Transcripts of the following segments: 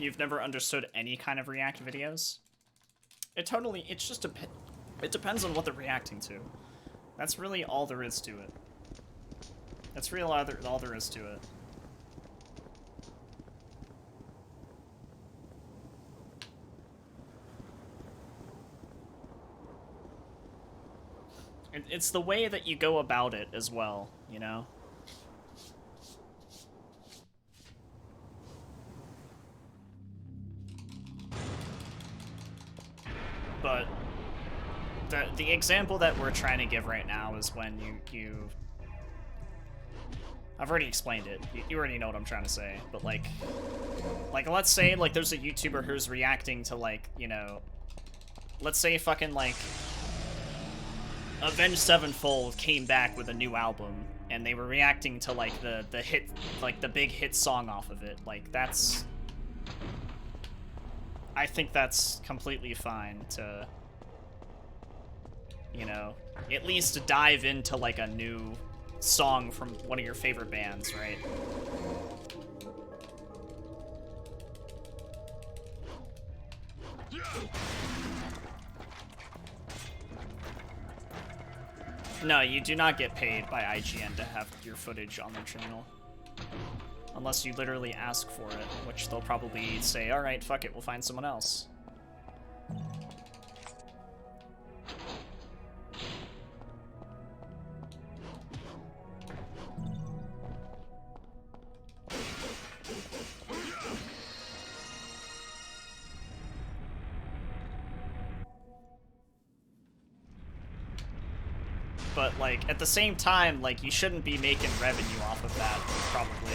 You've never understood any kind of React videos? It's just it depends on what they're reacting to. That's really all there is to it. That's really all there is to it. It's the way that you go about it as well, you know? But the example that we're trying to give right now is when you I've already explained it. You already know what I'm trying to say. But like let's say like there's a YouTuber who's reacting to like, you know, let's say fucking like Avenged Sevenfold came back with a new album and they were reacting to like the hit, like the big hit song off of it. Like that's, I think that's completely fine to, you know, at least dive into like a new song from one of your favorite bands, right? No, you do not get paid by IGN to have your footage on their channel. Unless you literally ask for it, which they'll probably say, alright, fuck it, we'll find someone else. But, like, at the same time, like, you shouldn't be making revenue off of that, probably.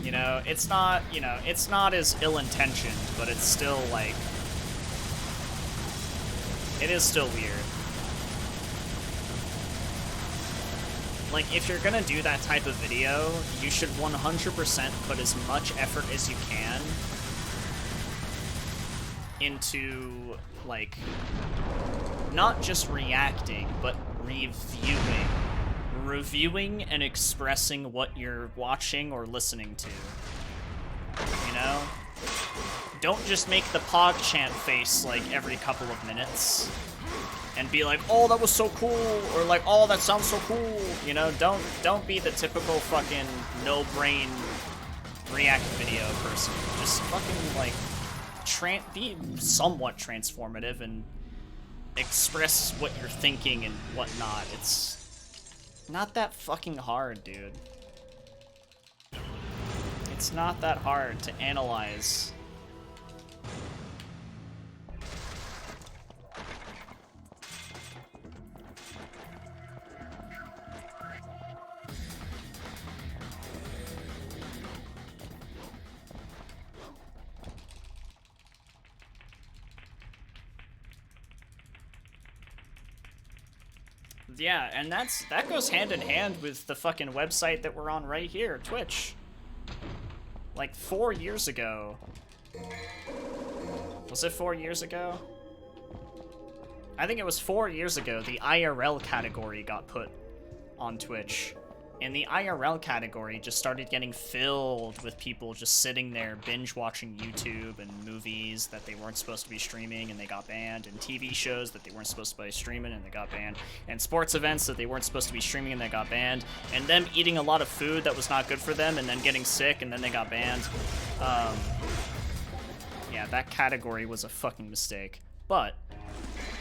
You know, it's not, you know, it's not as ill-intentioned, but it's still, like, it is still weird. Like, if you're gonna do that type of video, you should 100% put as much effort as you can into, like, not just reacting, but reviewing and expressing what you're watching or listening to, you know? Don't just make the PogChamp face, like, every couple of minutes, and be like, oh, that was so cool, or like, oh, that sounds so cool, you know? Don't be the typical fucking no-brain React video person. Just fucking, like, be somewhat transformative and express what you're thinking and whatnot. It's not that fucking hard, dude. It's not that hard to analyze. Yeah, and that goes hand in hand with the fucking website that we're on right here, Twitch. Like 4 years ago. Was it 4 years ago? I think it was 4 years ago the IRL category got put on Twitch. And the IRL category just started getting filled with people just sitting there binge-watching YouTube and movies that they weren't supposed to be streaming and they got banned, and TV shows that they weren't supposed to be streaming and they got banned, and sports events that they weren't supposed to be streaming and they got banned, and them eating a lot of food that was not good for them and then getting sick and then they got banned. Yeah, that category was a fucking mistake. But,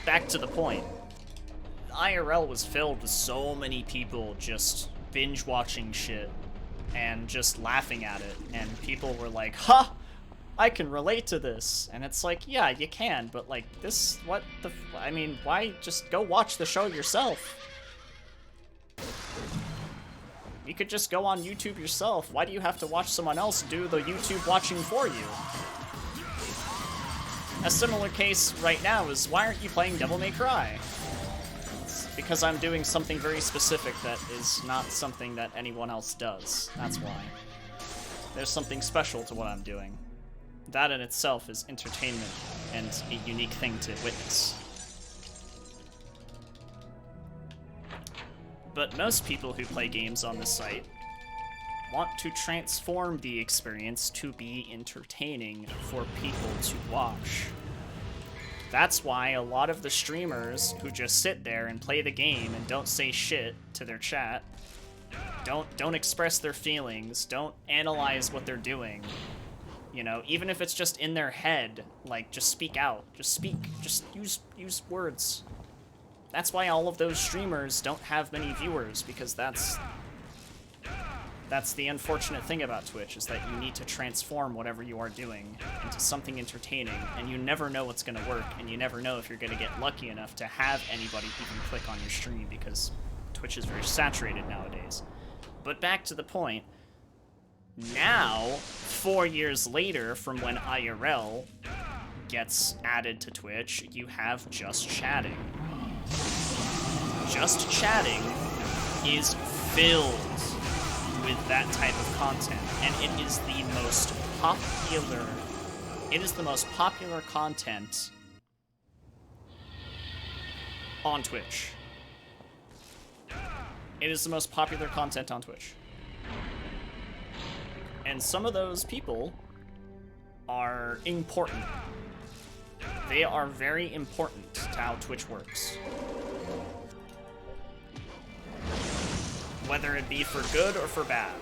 back to the point. IRL was filled with so many people just binge watching shit and just laughing at it, and people were like, ha, I can relate to this. And it's like, yeah, you can, but like this, what the I mean, why just go watch the show yourself? You could just go on YouTube yourself. Why do you have to watch someone else do the YouTube watching for you? A similar case right now is, why aren't you playing Devil May Cry? Because I'm doing something very specific that is not something that anyone else does. That's why. There's something special to what I'm doing. That in itself is entertainment and a unique thing to witness. But most people who play games on the site want to transform the experience to be entertaining for people to watch. That's why a lot of the streamers who just sit there and play the game and don't say shit to their chat, don't express their feelings, don't analyze what they're doing, you know, even if it's just in their head, like, just speak out, just speak, just use words. That's why all of those streamers don't have many viewers, because that's the unfortunate thing about Twitch, is that you need to transform whatever you are doing into something entertaining, and you never know what's going to work, and you never know if you're going to get lucky enough to have anybody even click on your stream, because Twitch is very saturated nowadays. But back to the point, now, 4 years later from when IRL gets added to Twitch, you have Just Chatting. Just Chatting is filled with that type of content, and it is the most popular content on Twitch. It is the most popular content on Twitch. And some of those people are important. They are very important to how Twitch works. Whether it be for good or for bad.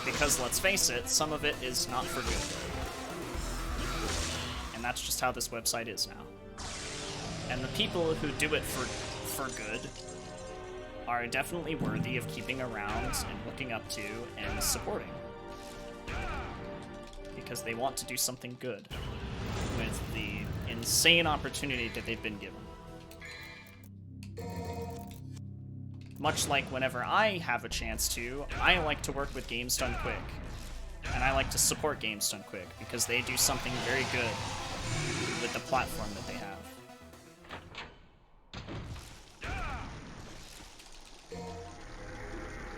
Because let's face it, some of it is not for good. And that's just how this website is now. And the people who do it for good are definitely worthy of keeping around and looking up to and supporting. Because they want to do something good with the insane opportunity that they've been given. Much like whenever I have a chance to, I like to work with Games Done Quick. And I like to support Games Done Quick, because they do something very good with the platform that they have.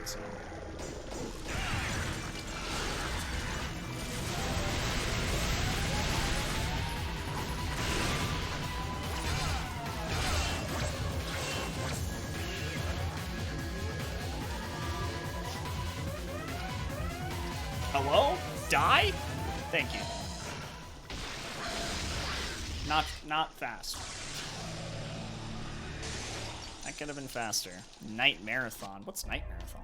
So. Hello? Die? Thank you. Not fast. That could have been faster. Night Marathon. What's Night Marathon?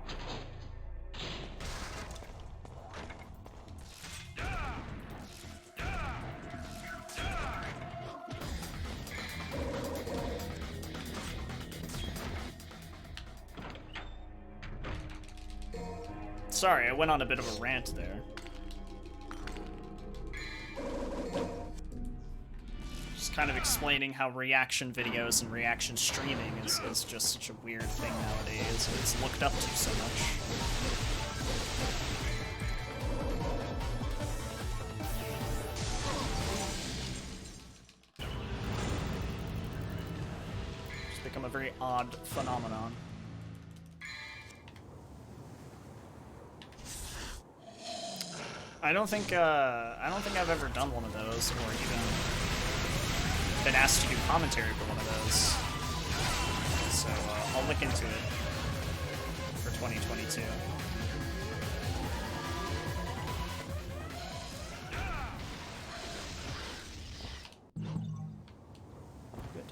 Sorry, I went on a bit of a rant there. Just kind of explaining how reaction videos and reaction streaming is just such a weird thing nowadays. It's looked up to so much. It's become a very odd phenomenon. I don't think I've ever done one of those, or even been asked to do commentary for one of those. So I'll look into it for 2022. Good.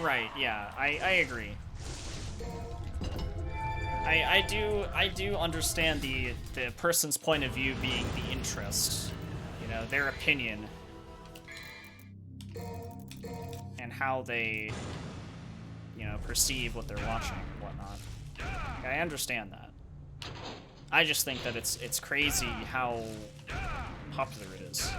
Right, yeah, I agree. I do understand the person's point of view being the interest, you know, their opinion, and how they, you know, perceive what they're watching and whatnot. I understand that. I just think that it's crazy how popular it is.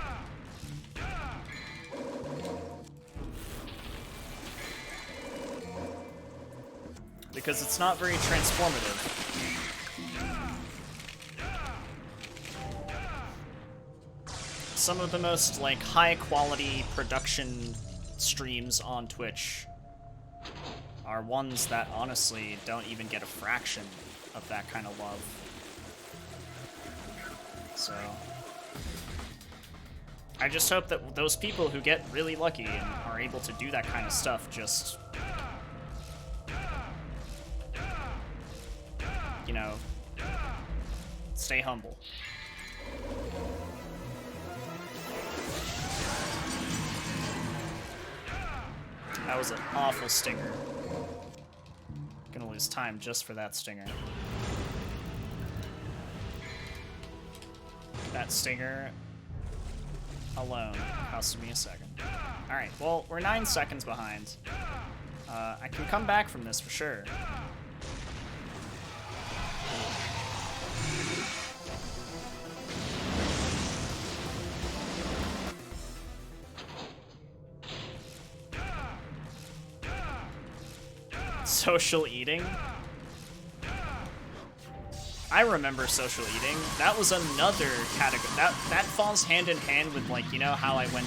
Because it's not very transformative. Some of the most, like, high-quality production streams on Twitch are ones that honestly don't even get a fraction of that kind of love. So I just hope that those people who get really lucky and are able to do that kind of stuff just, you know, stay humble. That was an awful stinger. Gonna lose time just for that stinger. That stinger alone costed me a second. Alright, well, we're 9 seconds behind. I can come back from this for sure. Social eating? I remember social eating. That was another category. That falls hand in hand with, like, you know how I went...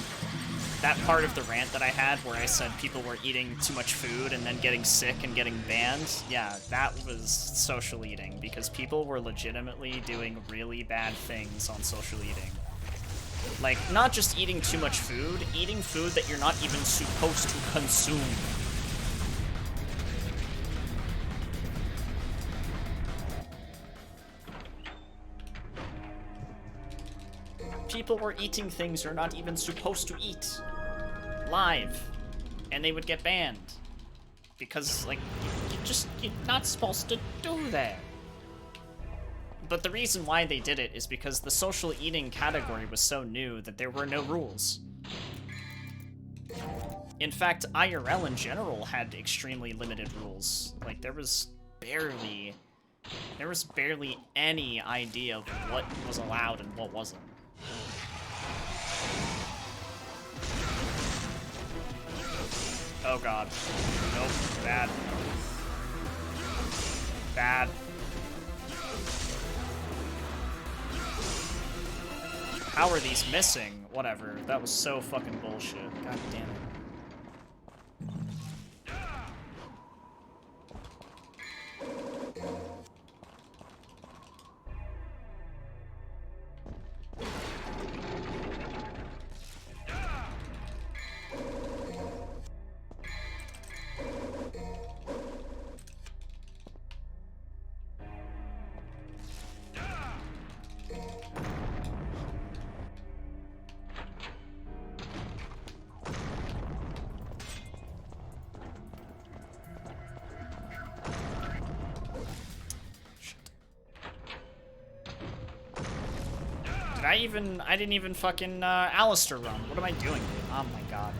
That part of the rant that I had where I said people were eating too much food and then getting sick and getting banned? Yeah, that was social eating, because people were legitimately doing really bad things on social eating. Like, not just eating too much food, eating food that you're not even supposed to consume. People were eating things you're not even supposed to eat live, and they would get banned because, like, you're not supposed to do that. But the reason why they did it is because the social eating category was so new that there were no rules. In fact, IRL in general had extremely limited rules. Like, there was barely any idea of what was allowed and what wasn't. Oh god. Nope. Bad. Bad. How are these missing? Whatever. That was so fucking bullshit. God damn it. I didn't even fucking Alistair run. What am I doing, dude? Oh my god.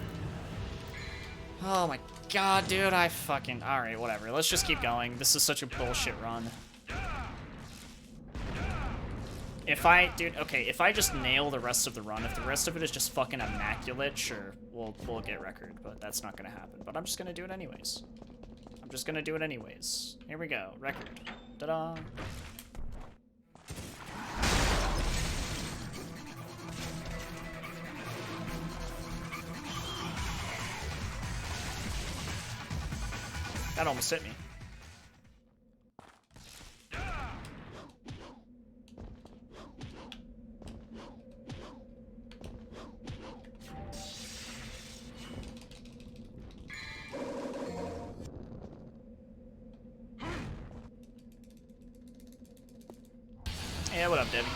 Oh my god, dude, I fucking... Alright, whatever. Let's just keep going. This is such a bullshit run. If I... Dude, okay, if I just nail the rest of the run, if the rest of it is just fucking immaculate, sure, we'll get record, but that's not gonna happen. But I'm just gonna do it anyways. I'm just gonna do it anyways. Here we go. Record. Ta-da! That almost hit me. Yeah, what up, Debbie?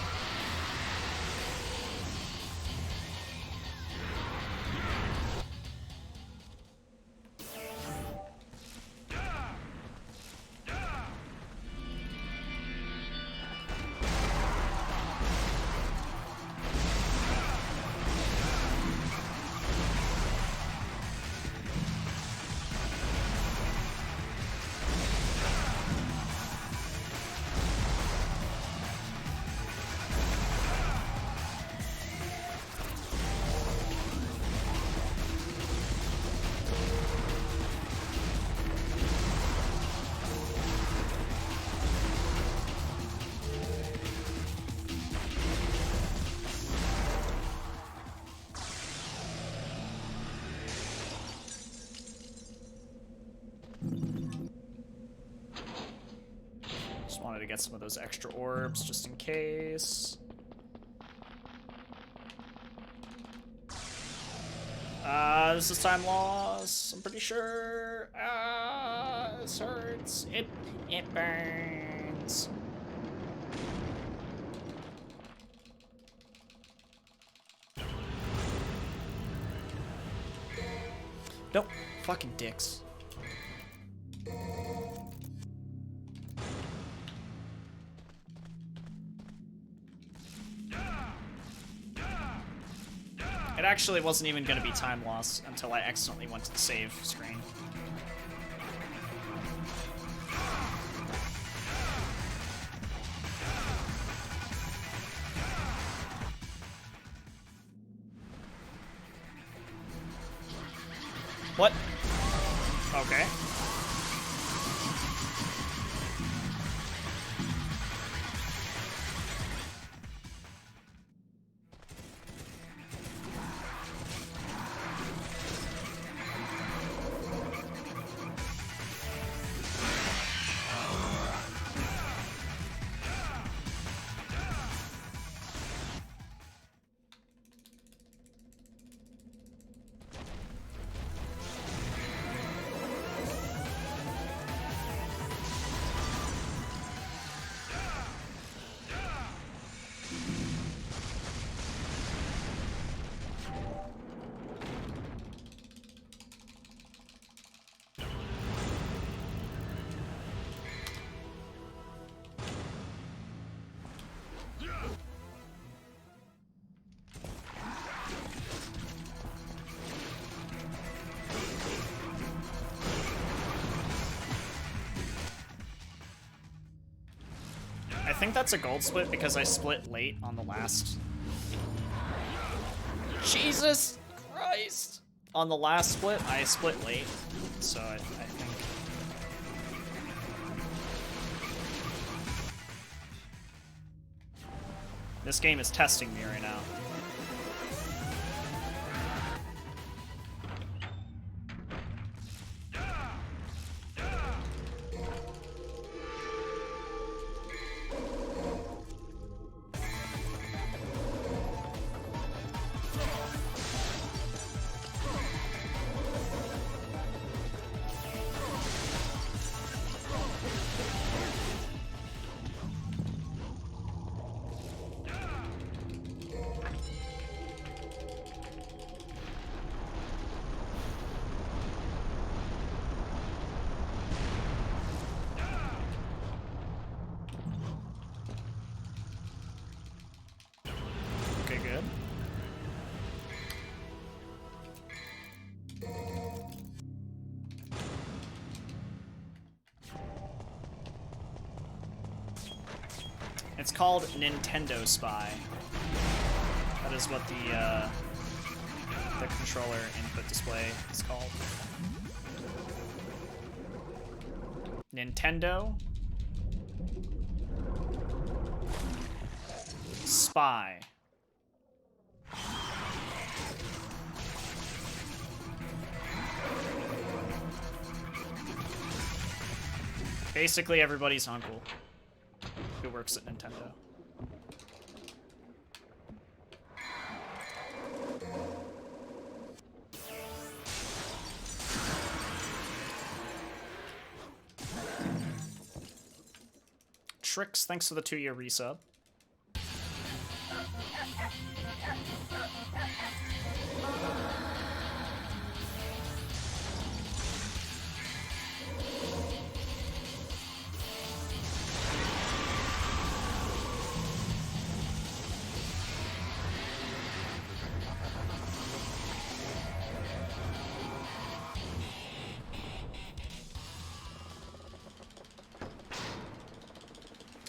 wanted to get some of those extra orbs just in case. This is time loss. I'm pretty sure. This hurts. It burns. Nope. Fucking dicks. It actually wasn't even going to be time loss until I accidentally went to the save screen. What? Okay. I think that's a gold split because I split late on the last. Jesus Christ! On the last split, I split late, so I think. This game is testing me right now. Good. It's called Nintendo Spy. That is what the controller input display is called. Nintendo Spy. Basically everybody's uncle who works at Nintendo. Tricks, thanks for the 2-year resub.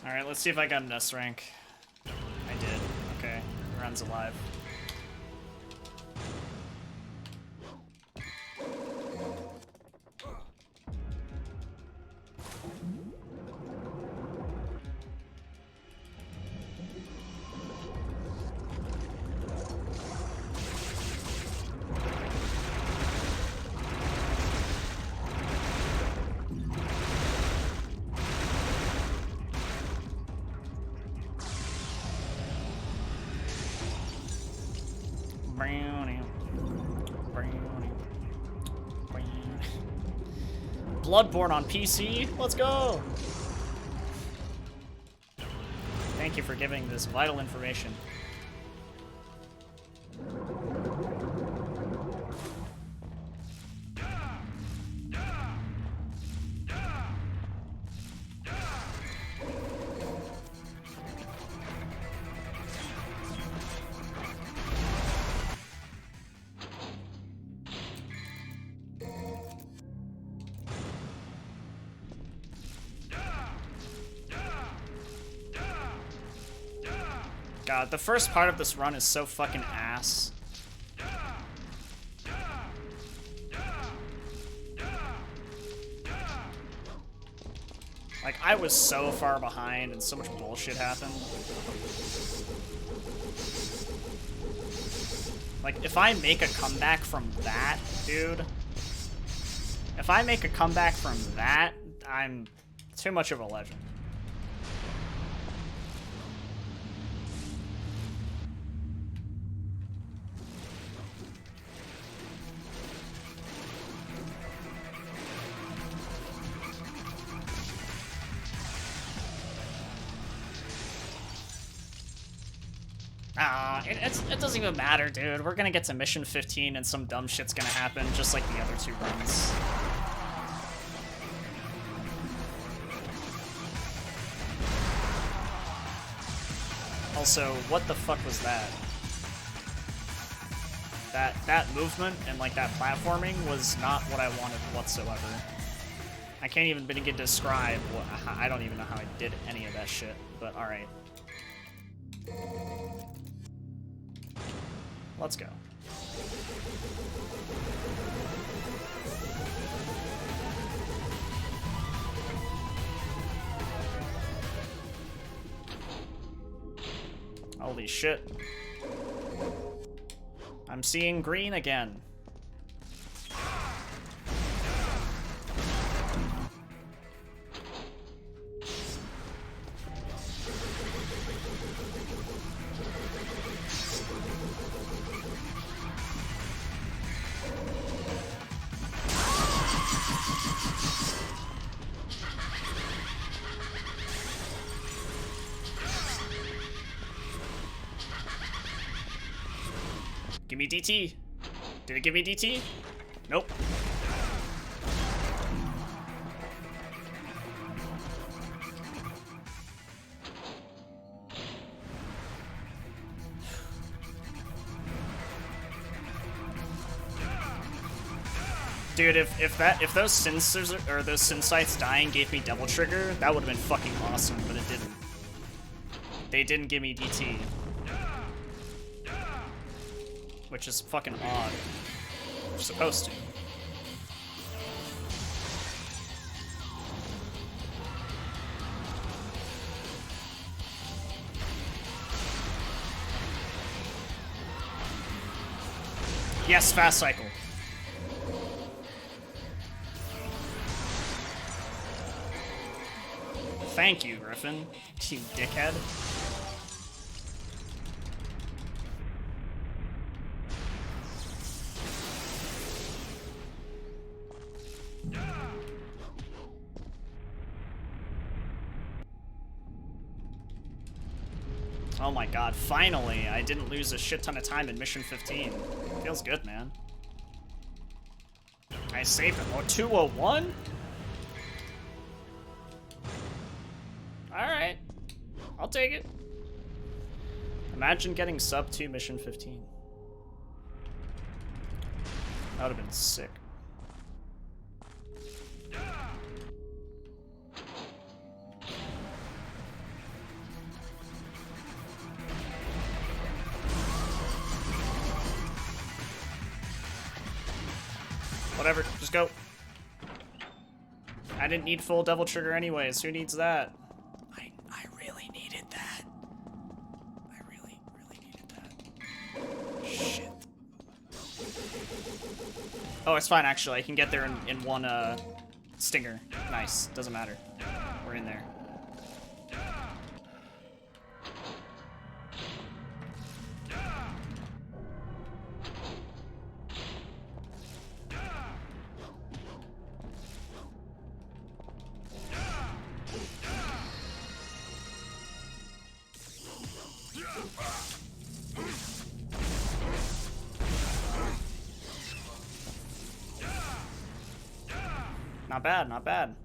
Alright, let's see if I got an S rank. I did. Okay, Run's alive. Bloodborne on PC? Let's go! Thank you for giving this vital information. God, the first part of this run is so fucking ass. Like, I was so far behind and so much bullshit happened. Like, if I make a comeback from that, dude... If I make a comeback from that, I'm too much of a legend. It doesn't even matter, dude. We're gonna get to mission 15 and some dumb shit's gonna happen, just like the other two runs. Also, what the fuck was that? That movement and like that platforming was not what I wanted whatsoever. I can't even begin to describe what, I don't even know how I did any of that shit, but alright. Let's go. Holy shit. I'm seeing green again. Give me DT. Did it give me DT? Nope. Dude, if those sensors or those synsites dying gave me double trigger, that would have been fucking awesome, but it didn't. They didn't give me DT. Which is fucking odd. We're supposed to. Yes, fast cycle. Thank you, Griffin. You dickhead. Oh my god, finally! I didn't lose a shit ton of time in mission 15. Feels good, man. I saved him. Oh, 201? Alright. I'll take it. Imagine getting sub 2 mission 15. That would have been sick. Whatever, just go. I didn't need full double trigger anyways. Who needs that? I really needed that. I really needed that. Shit. Oh, it's fine actually. I can get there in one stinger. Nice. Doesn't matter. We're in there. Not bad, not bad.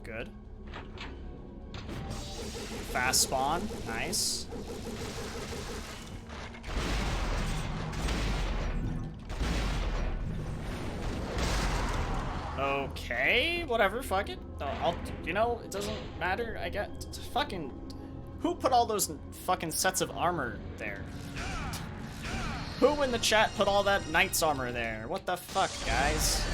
Good. Fast spawn, nice. Okay, whatever, fuck it. You know, it doesn't matter, I get. Fucking. Who put all those fucking sets of armor there? Who in the chat put all that knight's armor there? What the fuck, guys?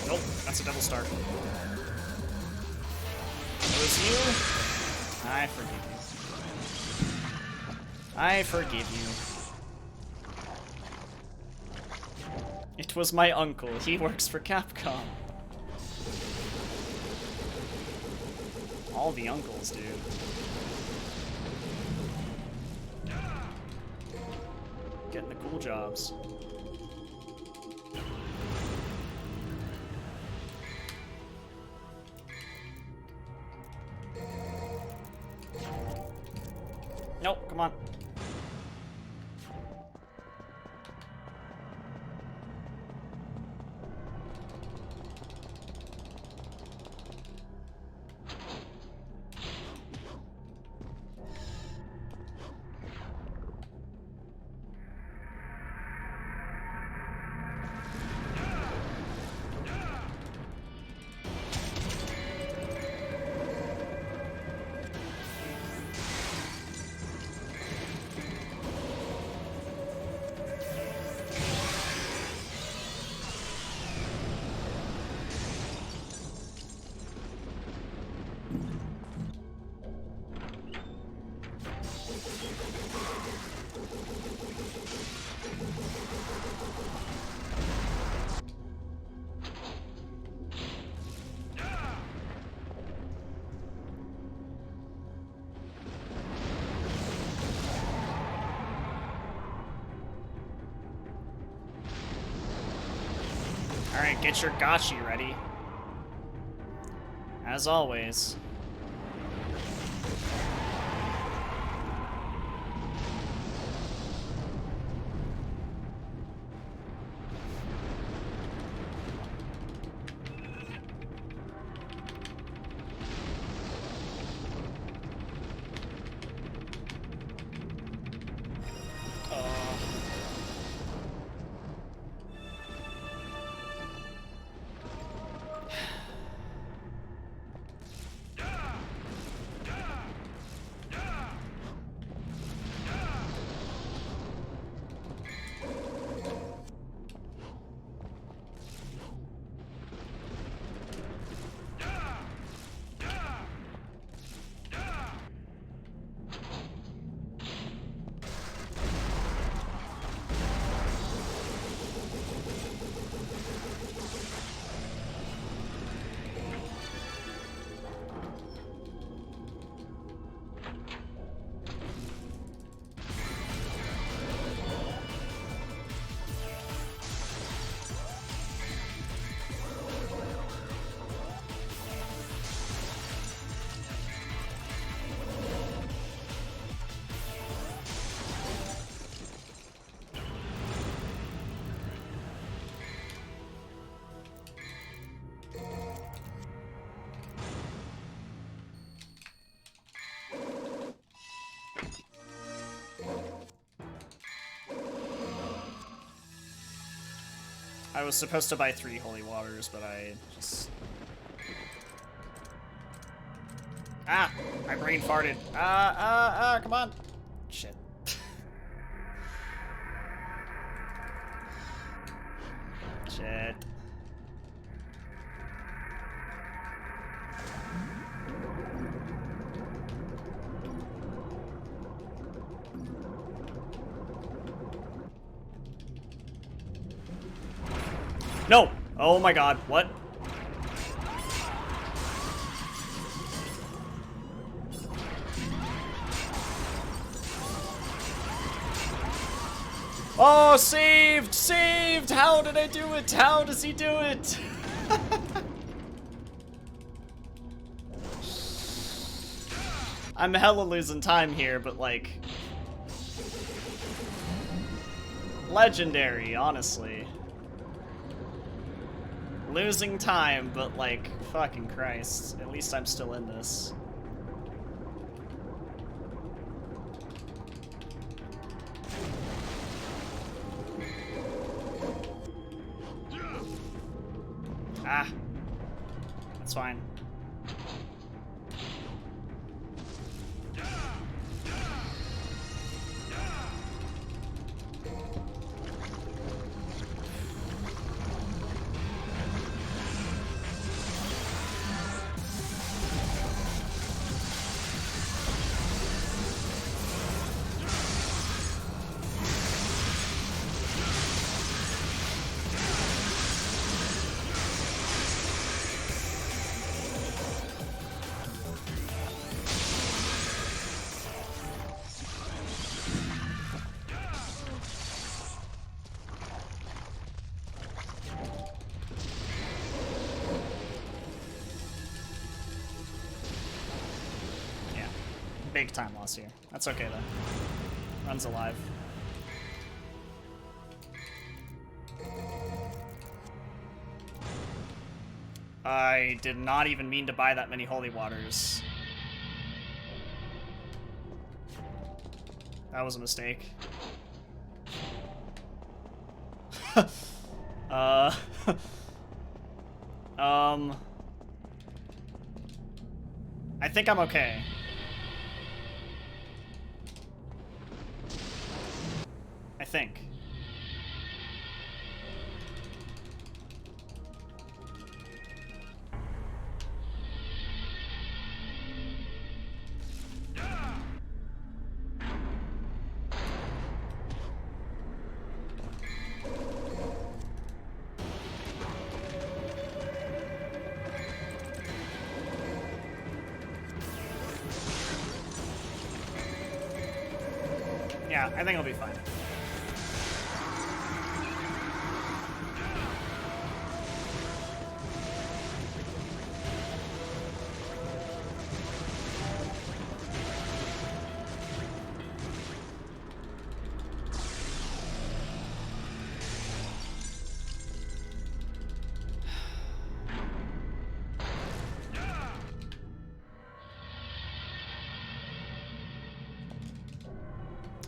Nope, that's a double start. It was you. I forgive you. I forgive you. It was my uncle. He works for Capcom. All the uncles, dude. Getting the cool jobs. Nope, come on. Alright, get your gotchi ready. As always. I was supposed to buy 3 holy waters, but I just... Ah! My brain farted. Come on. Shit. Shit. No! Oh my god, what? Oh, saved! Saved! How did I do it? How does he do it? I'm hella losing time here, but like... legendary, honestly. Losing time, but like, fucking Christ. At least I'm still in this. Ah. That's fine. Big time loss here. That's okay though. Run's alive. I did not even mean to buy that many holy waters. That was a mistake. I think I'm okay. I think. Yeah, I think it'll be fine.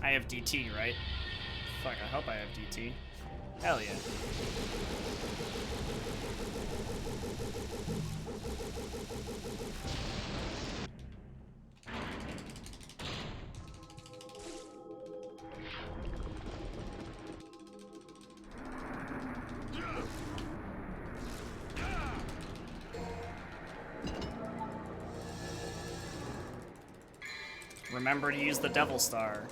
I have DT, right? Fuck, I hope I have DT. Hell yeah. Remember to use the Devil Star.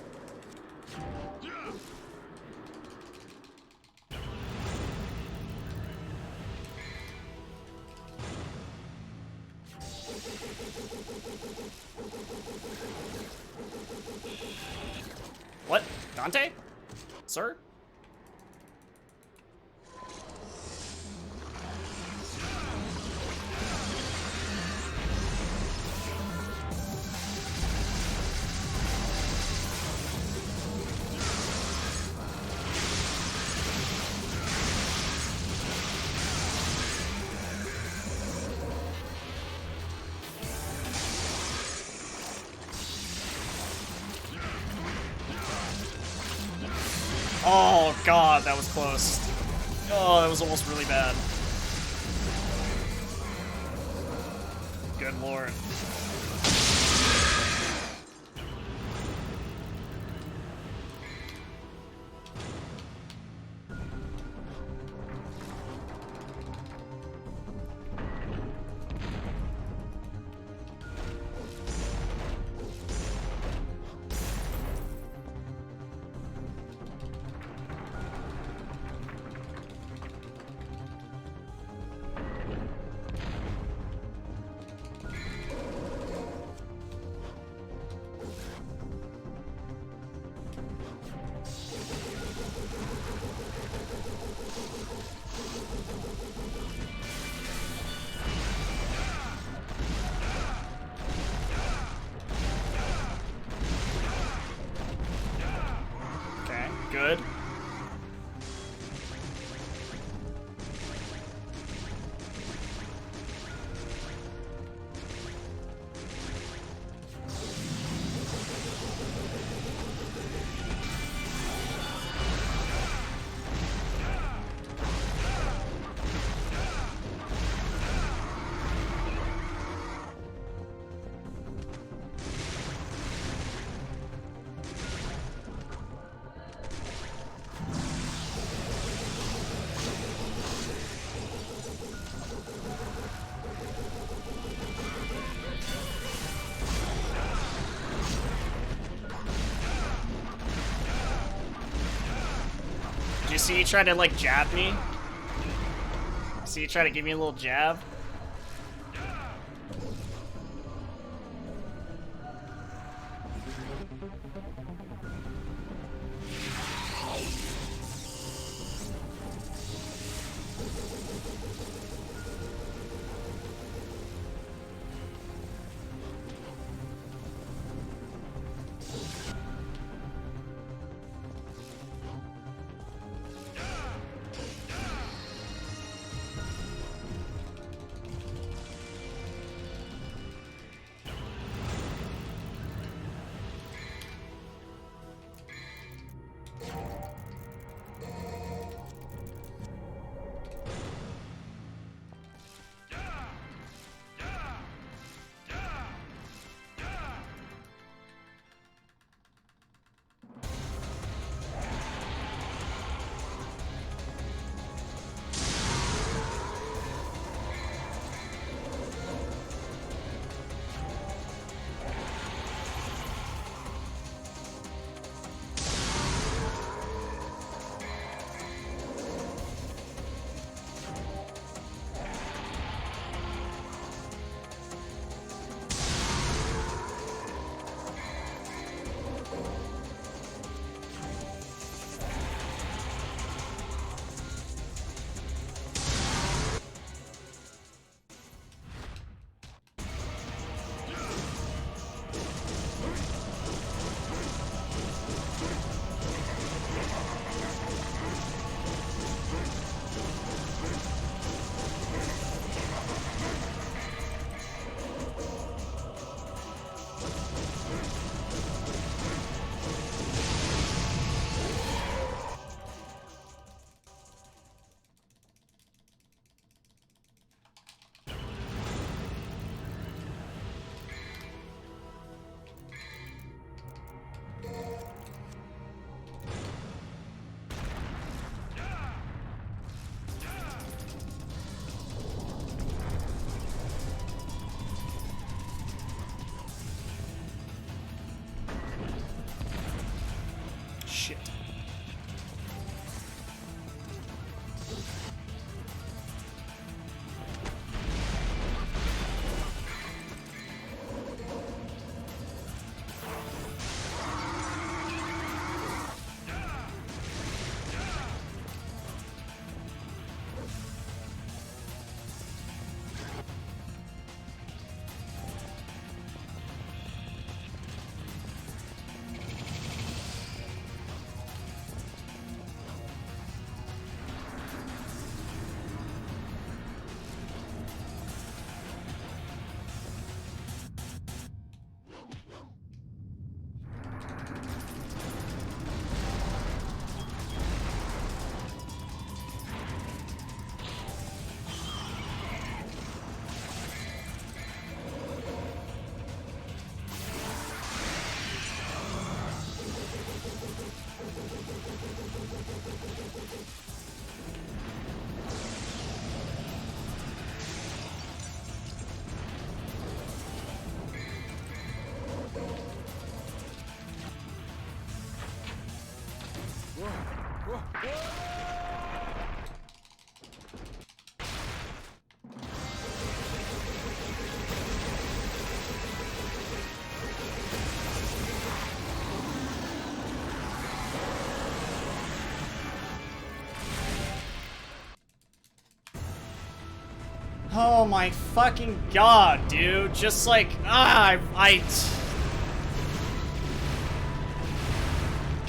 What? Dante? Sir? Oh god, that was close. Oh, that was almost really bad. Good lord. Good. You see, you try to like jab me. See, you try to give me a little jab. Shit. Oh my fucking god, dude. Just like,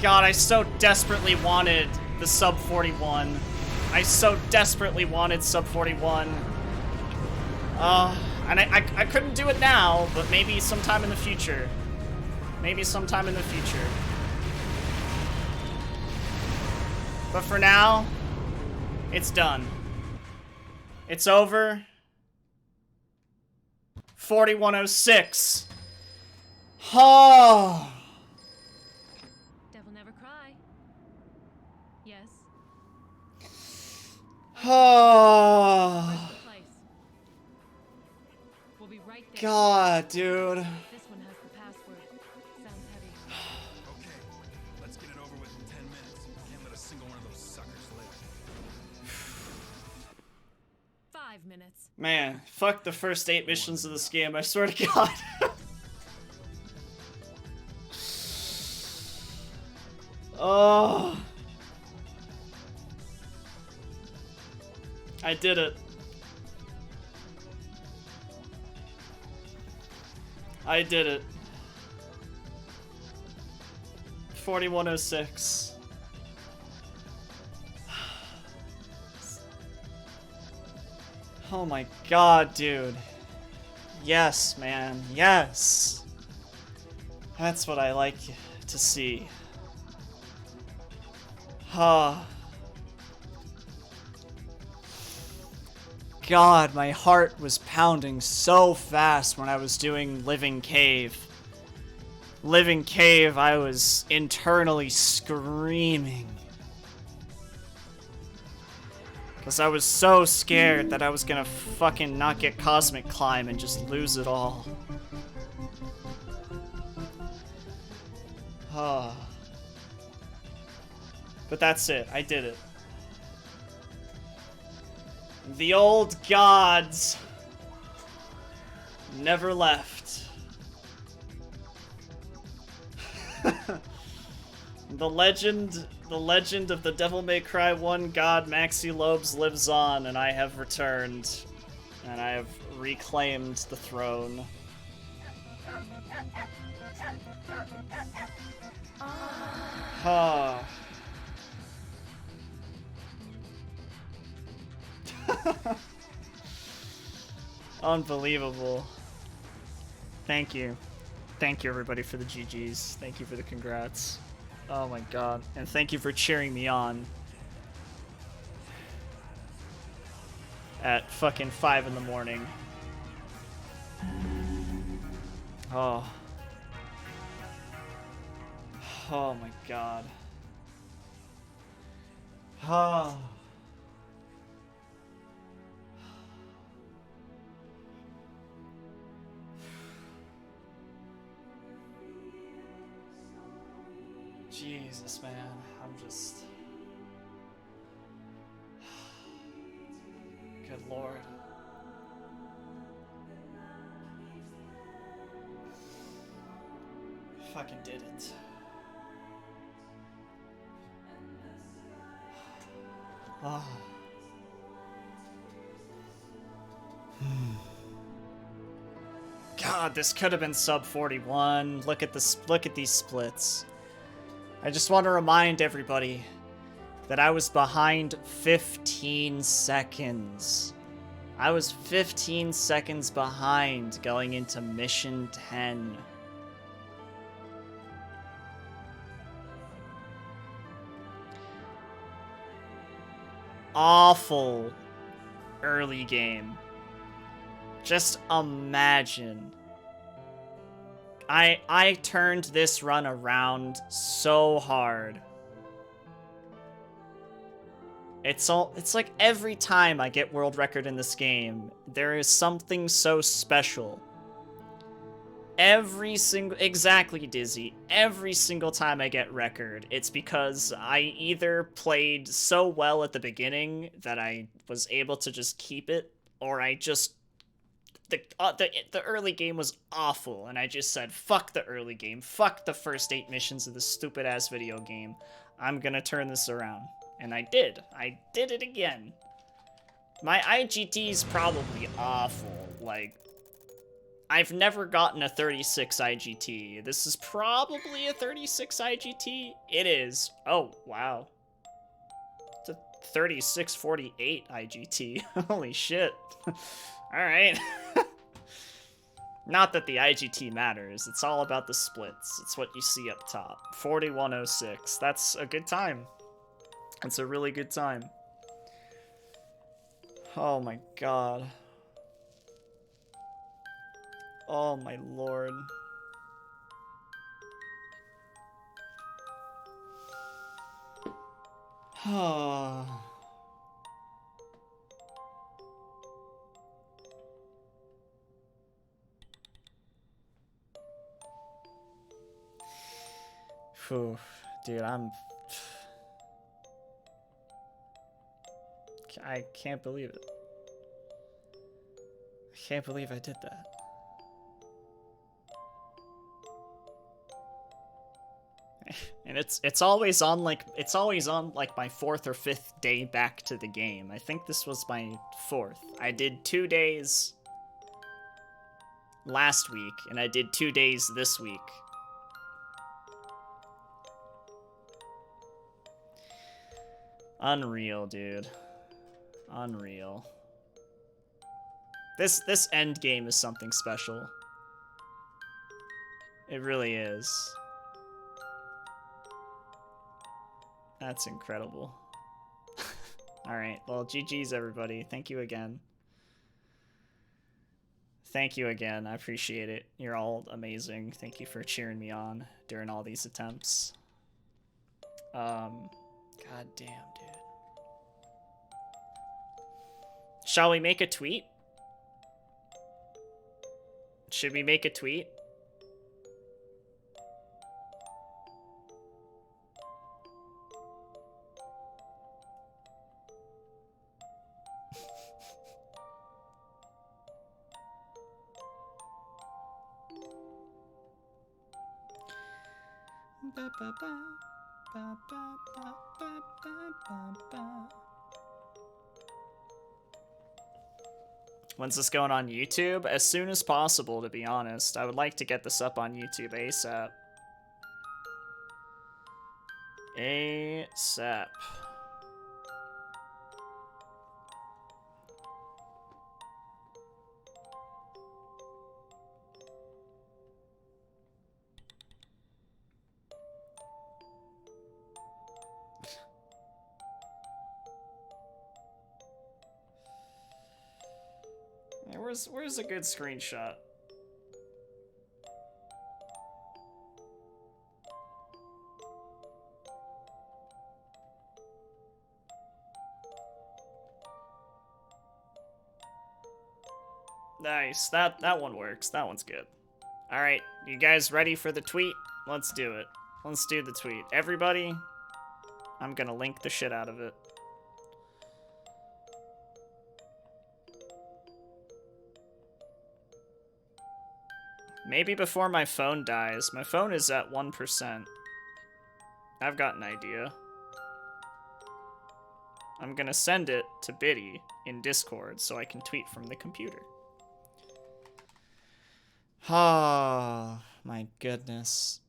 God, I so desperately wanted the sub 41. I so desperately wanted sub 41. And I couldn't do it now, but maybe sometime in the future. Maybe sometime in the future. But for now, it's done. It's over. 4106. Oh. Devil never cry. Yes. Oh. Where's the place? We'll be right there. God, dude. This one has the password. Sounds heavy. Okay, let's get it over with in 10 minutes. Can't let a single one of those suckers live. 5 minutes. Man, fuck the first 8 missions of this game, I swear to God. Oh. I did it. I did it. 4106. Oh my God, dude. Yes, man. Yes. That's what I like to see. Ah. God, my heart was pounding so fast when I was doing Living Cave. Living Cave, I was internally screaming. Because I was so scared that I was gonna fucking not get Cosmic Climb and just lose it all. Ah. But that's it. I did it. The old gods never left. The legend of the Devil May Cry 1 god Maxi Lobes lives on, and I have returned. And I have reclaimed the throne. Ah. Unbelievable. Thank you. Thank you, everybody, for the GGs. Thank you for the congrats. Oh my God. And thank you for cheering me on. At fucking 5 in the morning. Oh. Oh my God. Oh. Jesus, man, I'm just... Good Lord. Fucking did it. Oh. God, this could have been sub 41. Look at this. Look at these splits. I just want to remind everybody that I was behind 15 seconds. I was 15 seconds behind going into mission 10. Awful early game. Just imagine. I turned this run around so hard. It's like every time I get world record in this game, there is something so special. Exactly, Dizzy. Every single time I get record, it's because I either played so well at the beginning that I was able to just keep it, or I just the early game was awful, and I just said, fuck the early game, fuck the first 8 missions of this stupid-ass video game. I'm gonna turn this around. And I did. I did it again. My IGT is probably awful. Like, I've never gotten a 36 IGT. This is probably a 36 IGT. It is. Oh, wow. It's a 3648 IGT. Holy shit. Alright. Not that the IGT matters. It's all about the splits. It's what you see up top. 4106. That's a good time. It's a really good time. Oh my god. Oh my lord. I Phew, dude, I can't believe it. I can't believe I did that. And it's always on like my 4th or 5th day back to the game. I think this was my 4th. I did 2 days last week, and I did 2 days this week. Unreal, dude. Unreal. This end game is something special. It really is. That's incredible. Alright, well, GG's everybody. Thank you again. Thank you again. I appreciate it. You're all amazing. Thank you for cheering me on during all these attempts. God damn, dude. Shall we make a tweet? Should we make a tweet? When's this going on YouTube? As soon as possible, to be honest. I would like to get this up on YouTube ASAP. ASAP. Where's a good screenshot? Nice. That one works. That one's good. All right, you guys ready for the tweet? Let's do it. Let's do the tweet. Everybody, I'm gonna link the shit out of it. Maybe before my phone dies. My phone is at 1%. I've got an idea. I'm gonna send it to Biddy in Discord so I can tweet from the computer. Oh, my goodness.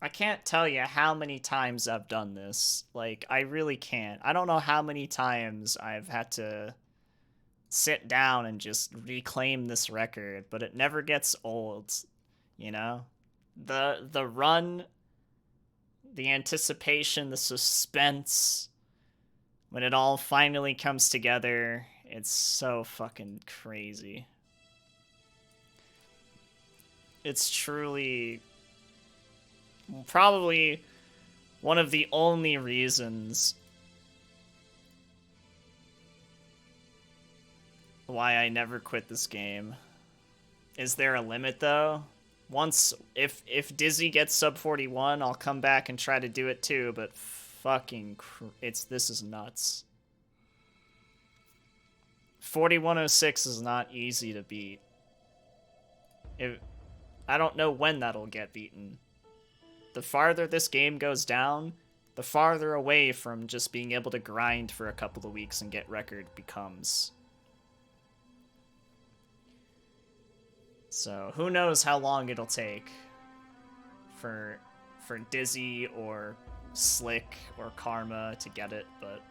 I can't tell you how many times I've done this. Like, I really can't. I don't know how many times I've had to sit down and just reclaim this record, but it never gets old, you know? The run, the anticipation, the suspense, when it all finally comes together, it's so fucking crazy. It's truly probably one of the only reasons why I never quit this game. Is there a limit though? Once, if Dizzy gets sub 41, I'll come back and try to do it too, but fucking this is nuts. 4106 is not easy to beat. I don't know when that'll get beaten. The farther this game goes down, the farther away from just being able to grind for a couple of weeks and get record becomes. So who knows how long it'll take for Dizzy or Slick or Karma to get it, but